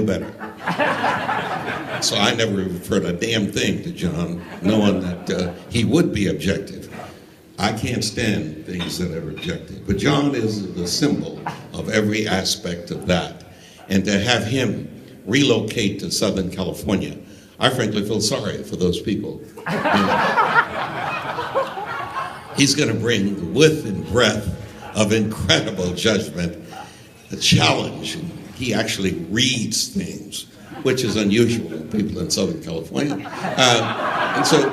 better. So I never referred a damn thing to John, knowing that he would be objective. I can't stand things that are objective. But John is the symbol of every aspect of that. And to have him relocate to Southern California, I frankly feel sorry for those people. He's going to bring the width and breadth of incredible judgment, a challenge. He actually reads things, which is unusual in people in Southern California. And so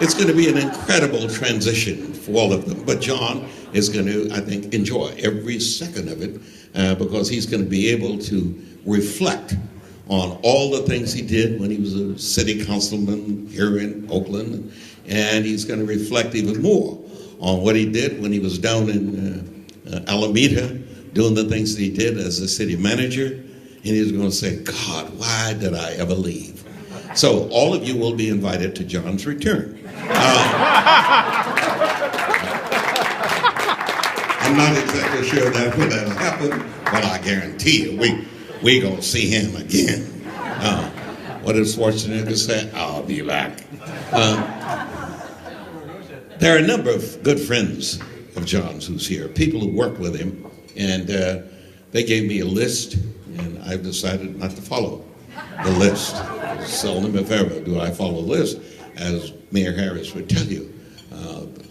it's going to be an incredible transition for all of them. But John is going to, I think, enjoy every second of it because he's going to be able to reflect on all the things he did when he was a city councilman here in Oakland. And he's going to reflect even more on what he did when he was down in Alameda, doing the things that he did as a city manager. And he's going to say, God, why did I ever leave? So all of you will be invited to John's return. I'm not exactly sure that's when that'll happen, but I guarantee you, we going to see him again. What does Schwarzenegger say? I'll be back. There are a number of good friends of John's who's here, people who work with him, and they gave me a list, and I've decided not to follow the list. Seldom, if ever, do I follow a list. As Mayor Harris would tell you,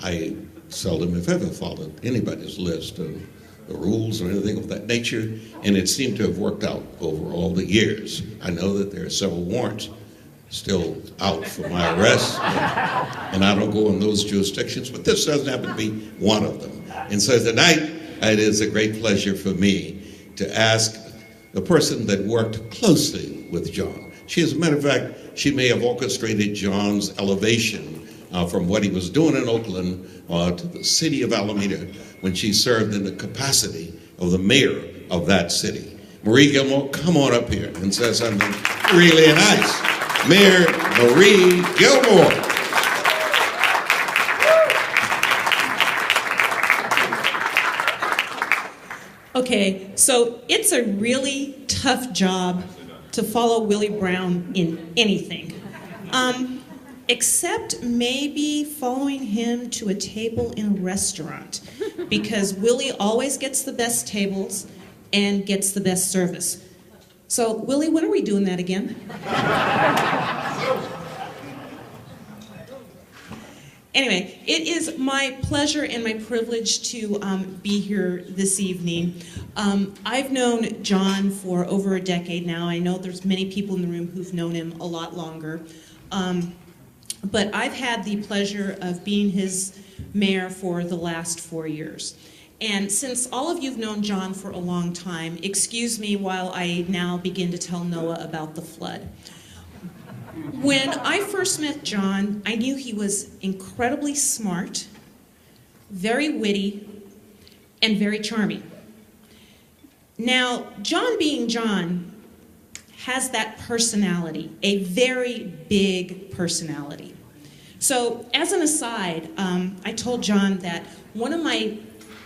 I seldom, if ever, followed anybody's list of the rules or anything of that nature, and it seemed to have worked out over all the years. I know that there are several warrants still out for my arrest, and I don't go in those jurisdictions, but this doesn't happen to be one of them. And so tonight, it is a great pleasure for me to ask the person that worked closely with John. As a matter of fact, she may have orchestrated John's elevation from what he was doing in Oakland to the city of Alameda when she served in the capacity of the mayor of that city. Marie Gilmore, come on up here and say something really nice. Mayor Marie Gilmore. Okay, so it's a really tough job to follow Willie Brown in anything. Except maybe following him to a table in a restaurant, because Willie always gets the best tables and gets the best service. So, Willie, when are we doing that again? Anyway, it is my pleasure and my privilege to be here this evening. I've known John for over a decade now. I know there's many people in the room who've known him a lot longer. But I've had the pleasure of being his mayor for the last 4 years. And since all of you have known John for a long time, excuse me while I now begin to tell Noah about the flood. When I first met John, I knew he was incredibly smart, very witty, and very charming. Now, John being John has that personality, a very big personality. So, as an aside, I told John that one of my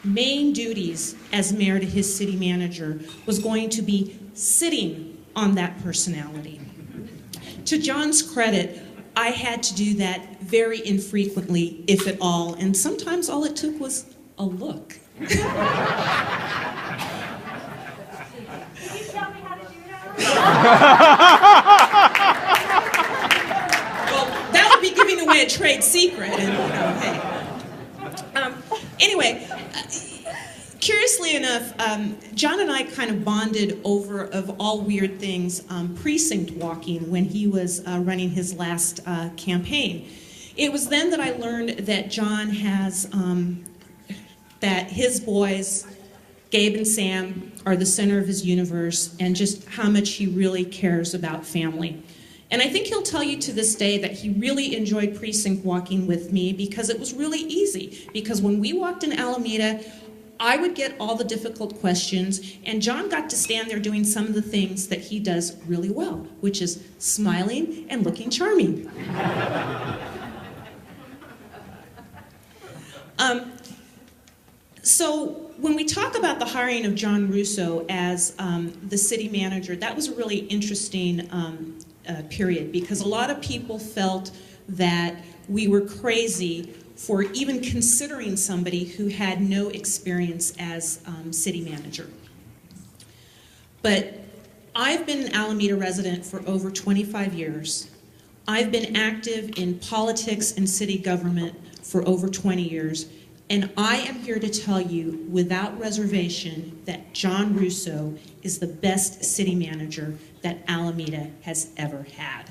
main duties as mayor to his city manager was going to be sitting on that personality. To John's credit, I had to do that very infrequently, if at all, and sometimes all it took was a look. Can you tell me how to do that? Well, that would be giving away a trade secret, and hey. Anyway, curiously enough, John and I kind of bonded over, of all weird things, precinct walking when he was running his last campaign. It was then that I learned that John has, that his boys, Gabe and Sam, are the center of his universe, and just how much he really cares about family. And I think he'll tell you to this day that he really enjoyed precinct walking with me because it was really easy. Because when we walked in Alameda, I would get all the difficult questions, and John got to stand there doing some of the things that he does really well, which is smiling and looking charming. So when we talk about the hiring of John Russo as the city manager, that was a really interesting period, because a lot of people felt that we were crazy for even considering somebody who had no experience as city manager. But I've been an Alameda resident for over 25 years. I've been active in politics and city government for over 20 years. And I am here to tell you without reservation that John Russo is the best city manager that Alameda has ever had.